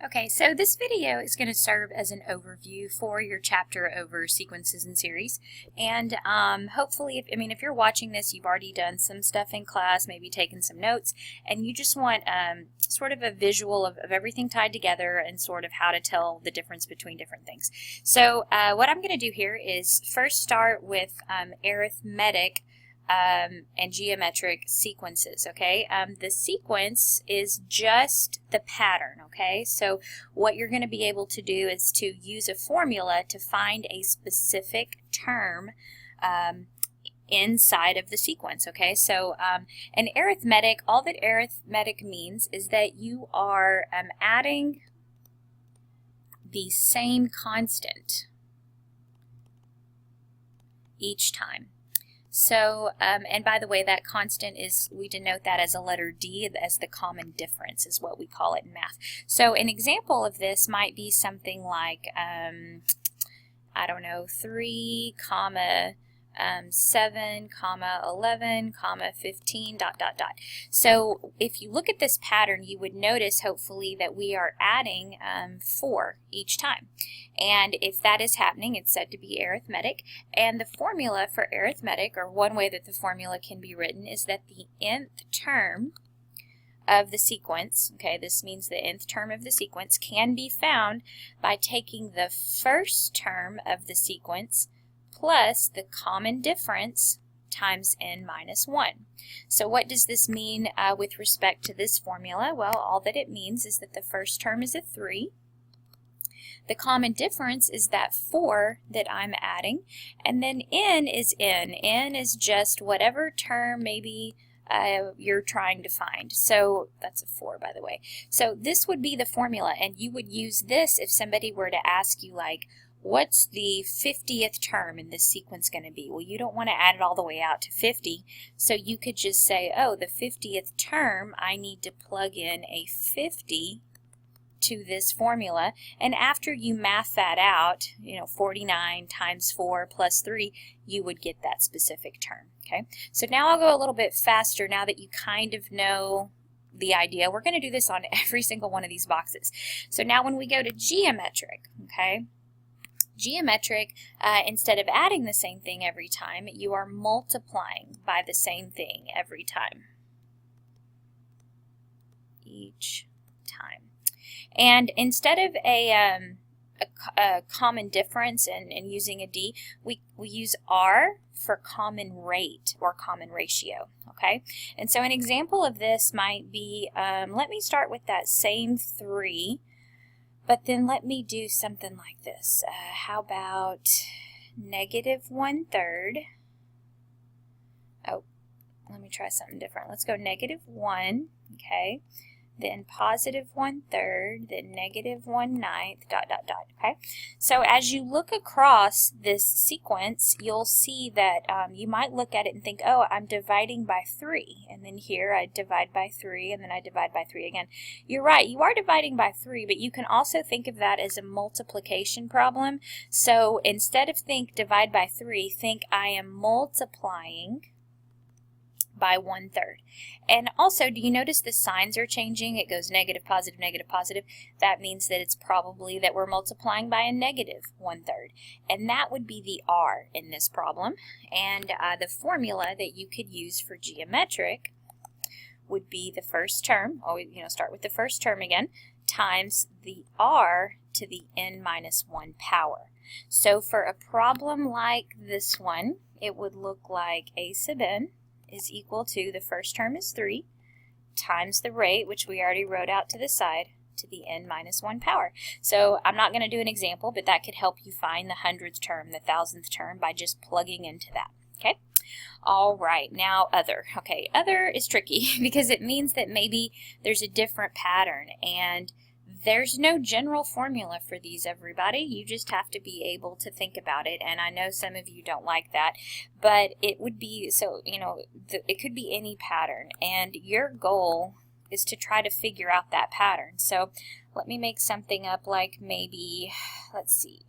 Okay, so this video is going to serve as an overview for your chapter over sequences and series, and hopefully, if you're watching this, you've already done some stuff in class, maybe taken some notes, and you just want sort of a visual of everything tied together and sort of how to tell the difference between different things. So what I'm going to do here is first start with arithmetic and geometric sequences, okay? The sequence is just the pattern, okay? So what you're going to be able to do is to use a formula to find a specific term inside of the sequence, okay? So in arithmetic, all that arithmetic means is that you are adding the same constant each time. So, and by the way, that constant is, we denote that as a letter D, as the common difference is what we call it in math. So an example of this might be something like, I don't know, 3, 7, 11, 15, ... So if you look at this pattern, you would notice hopefully that we are adding 4 each time. And if that is happening, it's said to be arithmetic. And the formula for arithmetic, or one way that the formula can be written, is that the nth term of the sequence, okay, this means the nth term of the sequence, can be found by taking the first term of the sequence plus the common difference times n minus 1. So what does this mean with respect to this formula? Well, all that it means is that the first term is a 3. The common difference is that 4 that I'm adding, and then n is n. N is just whatever term maybe you're trying to find. So that's a 4, by the way. So this would be the formula, and you would use this if somebody were to ask you, like, what's the 50th term in this sequence going to be? Well, you don't want to add it all the way out to 50, so you could just say, oh, the 50th term, I need to plug in a 50 to this formula, and after you math that out, 49 times 4 plus 3, you would get that specific term, okay? So now I'll go a little bit faster now that you kind of know the idea. We're going to do this on every single one of these boxes. So now when we go to geometric, okay, geometric, instead of adding the same thing every time, you are multiplying by the same thing every time. Each time. And instead of a common difference and using a D, we use R for common rate or common ratio, okay? And so an example of this might be, let me start with that same 3, but then let me do something like this. How about -1/3? Oh, let me try something different. Let's go -1, okay? Then +1/3, then -1/9, ... okay? So as you look across this sequence, you'll see that you might look at it and think, oh, I'm dividing by 3, and then here I divide by 3, and then I divide by 3 again. You're right, you are dividing by 3, but you can also think of that as a multiplication problem. So instead of divide by 3, think I am multiplying by 1/3. And also, do you notice the signs are changing? It goes negative, positive, negative, positive. That means that it's probably that we're multiplying by a -1/3. And that would be the R in this problem. And the formula that you could use for geometric would be the first term, start with the first term again, times the R to the n minus 1 power. So for a problem like this one, it would look like a sub n is equal to, the first term is 3, times the rate, which we already wrote out to the side, to the n minus 1 power. So I'm not going to do an example, but that could help you find the 100th term, the 1000th term, by just plugging into that, okay? All right, now other. Okay, other is tricky because it means that maybe there's a different pattern, and there's no general formula for these, everybody. You just have to be able to think about it, and I know some of you don't like that, but it would be, so, it could be any pattern, and your goal is to try to figure out that pattern. So let me make something up like maybe, let's see,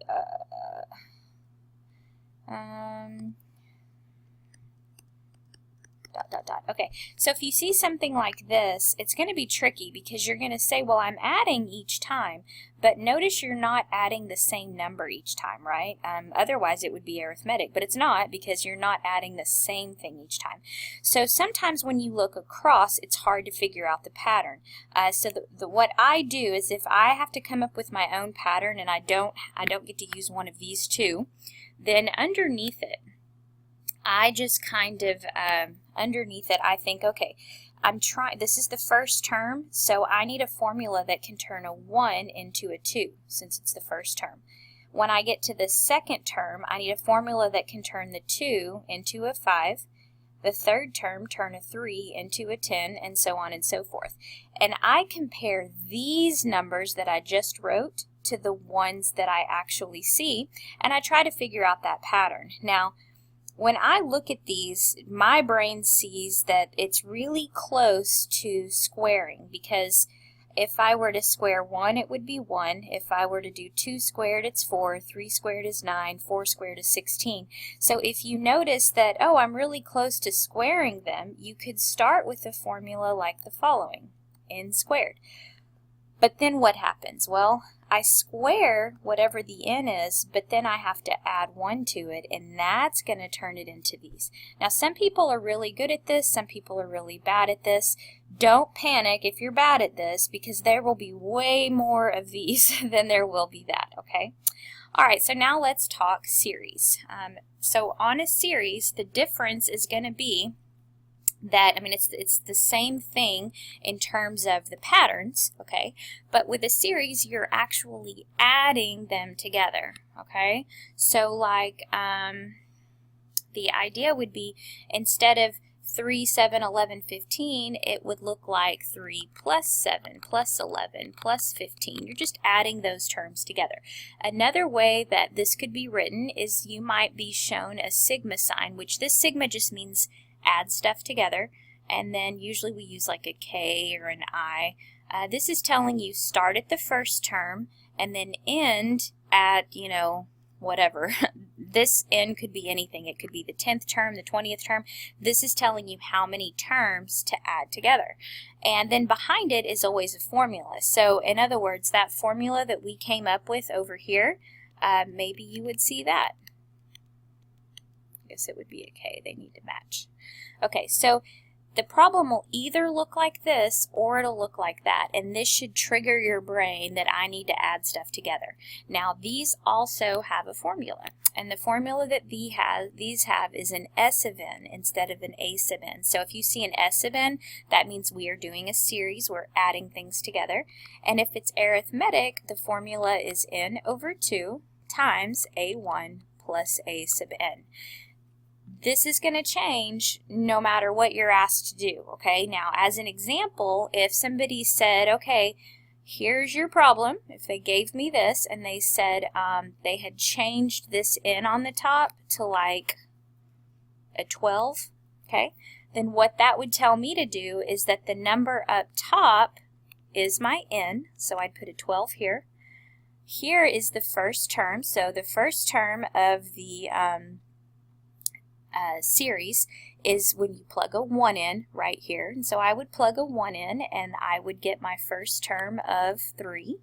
dot, dot, dot. Okay, so if you see something like this, it's going to be tricky because you're going to say, well, I'm adding each time, but notice you're not adding the same number each time, right? Otherwise, it would be arithmetic, but it's not because you're not adding the same thing each time. So sometimes when you look across, it's hard to figure out the pattern. So what I do is if I have to come up with my own pattern and I don't get to use one of these two, then underneath it, I just kind of, underneath it, I think, okay, this is the first term, so I need a formula that can turn a 1 into a 2, since it's the first term. When I get to the second term, I need a formula that can turn the 2 into a 5, the third term turn a 3 into a 10, and so on and so forth. And I compare these numbers that I just wrote to the ones that I actually see, and I try to figure out that pattern. Now, when I look at these, my brain sees that it's really close to squaring, because if I were to square 1, it would be 1. If I were to do 2 squared, it's 4. 3 squared is 9. 4 squared is 16. So if you notice that, oh, I'm really close to squaring them, you could start with a formula like the following, n squared. But then what happens? Well, I square whatever the n is, but then I have to add 1 to it, and that's going to turn it into these. Now, some people are really good at this. Some people are really bad at this. Don't panic if you're bad at this, because there will be way more of these than there will be that, okay? All right, so now let's talk series. So on a series, the difference is going to be that, I mean, it's the same thing in terms of the patterns, okay? But with a series, you're actually adding them together, okay? So like, the idea would be, instead of 3, 7, 11, 15, it would look like 3 plus 7 plus 11 plus 15. You're just adding those terms together. Another way that this could be written is you might be shown a sigma sign, which this sigma just means add stuff together, and then usually we use like a K or an I. This is telling you start at the first term and then end at, you know, whatever. This end could be anything. It could be the 10th term, the 20th term. This is telling you how many terms to add together. And then behind it is always a formula. So in other words, that formula that we came up with over here, maybe you would see that. I guess it would be a K. They need to match. Okay, so the problem will either look like this or it'll look like that, and this should trigger your brain that I need to add stuff together. Now, these also have a formula, and the formula that these have is an S of n instead of an A sub n. So if you see an S sub n, that means we are doing a series, we're adding things together. And if it's arithmetic, the formula is n over 2 times A1 plus A sub n. This is going to change no matter what you're asked to do, okay? Now, as an example, if somebody said, okay, here's your problem, if they gave me this and they said they had changed this n on the top to like a 12, okay, then what that would tell me to do is that the number up top is my n, so I'd put a 12 here. Here is the first term, so the first term of the series is when you plug a 1 in right here. And so I would plug a 1 in and I would get my first term of 3.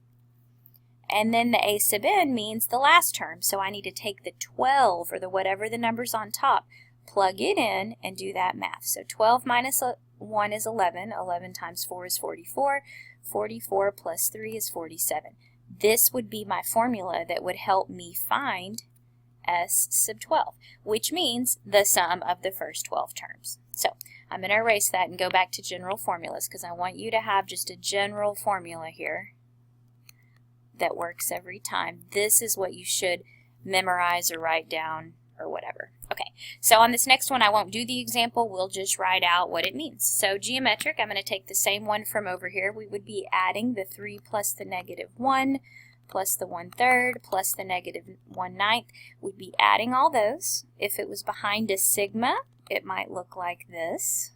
And then the A sub n means the last term. So I need to take the 12 or the whatever the number's on top, plug it in and do that math. So 12 minus 1 is 11. 11 times 4 is 44. 44 plus 3 is 47. This would be my formula that would help me find S sub 12, which means the sum of the first 12 terms. So I'm going to erase that and go back to general formulas, because I want you to have just a general formula here that works every time. This is what you should memorize or write down or whatever. Okay, so on this next one I won't do the example, we'll just write out what it means. So geometric, I'm going to take the same one from over here. We would be adding the 3 plus the negative 1 plus the 1/3 plus the negative 1/9. We'd be adding all those. If it was behind a sigma, it might look like this.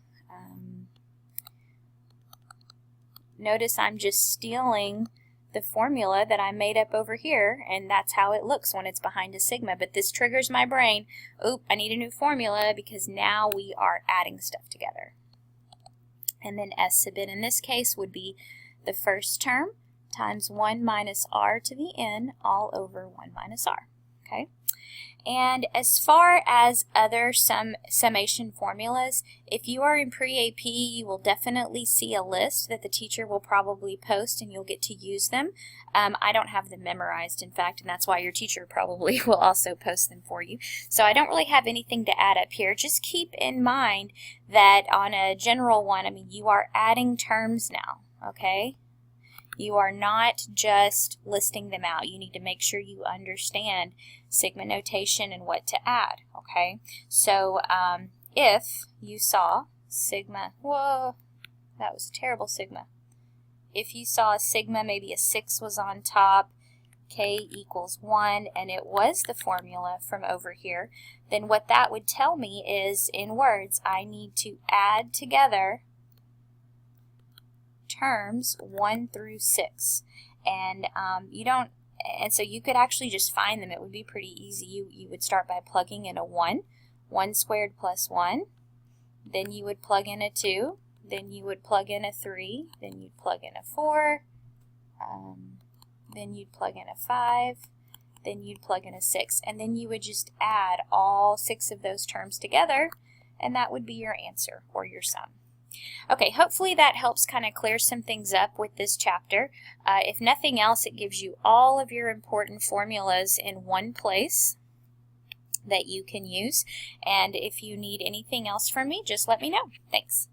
Notice I'm just stealing the formula that I made up over here, and that's how it looks when it's behind a sigma. But this triggers my brain, oop, I need a new formula because now we are adding stuff together. And then S sub n in this case would be the first term times 1 minus r to the n all over 1 minus r. Okay? And as far as other summation formulas, if you are in pre-AP, you will definitely see a list that the teacher will probably post and you'll get to use them. I don't have them memorized, in fact, and that's why your teacher probably will also post them for you. So I don't really have anything to add up here. Just keep in mind that on a general one, I mean, you are adding terms now, okay? You are not just listing them out. You need to make sure you understand sigma notation and what to add, okay? So if you saw sigma, whoa, that was a terrible sigma. If you saw a sigma, maybe a 6 was on top, k equals 1, and it was the formula from over here, then what that would tell me is, in words, I need to add together terms 1 through 6, and so you could actually just find them. It would be pretty easy. You would start by plugging in a 1 squared plus 1, then you would plug in a 2, then you would plug in a 3, then you'd plug in a 4, then you'd plug in a 5, then you'd plug in a 6, and then you would just add all 6 of those terms together, and that would be your answer or your sum. Okay, hopefully that helps kind of clear some things up with this chapter. If nothing else, it gives you all of your important formulas in one place that you can use. And if you need anything else from me, just let me know. Thanks.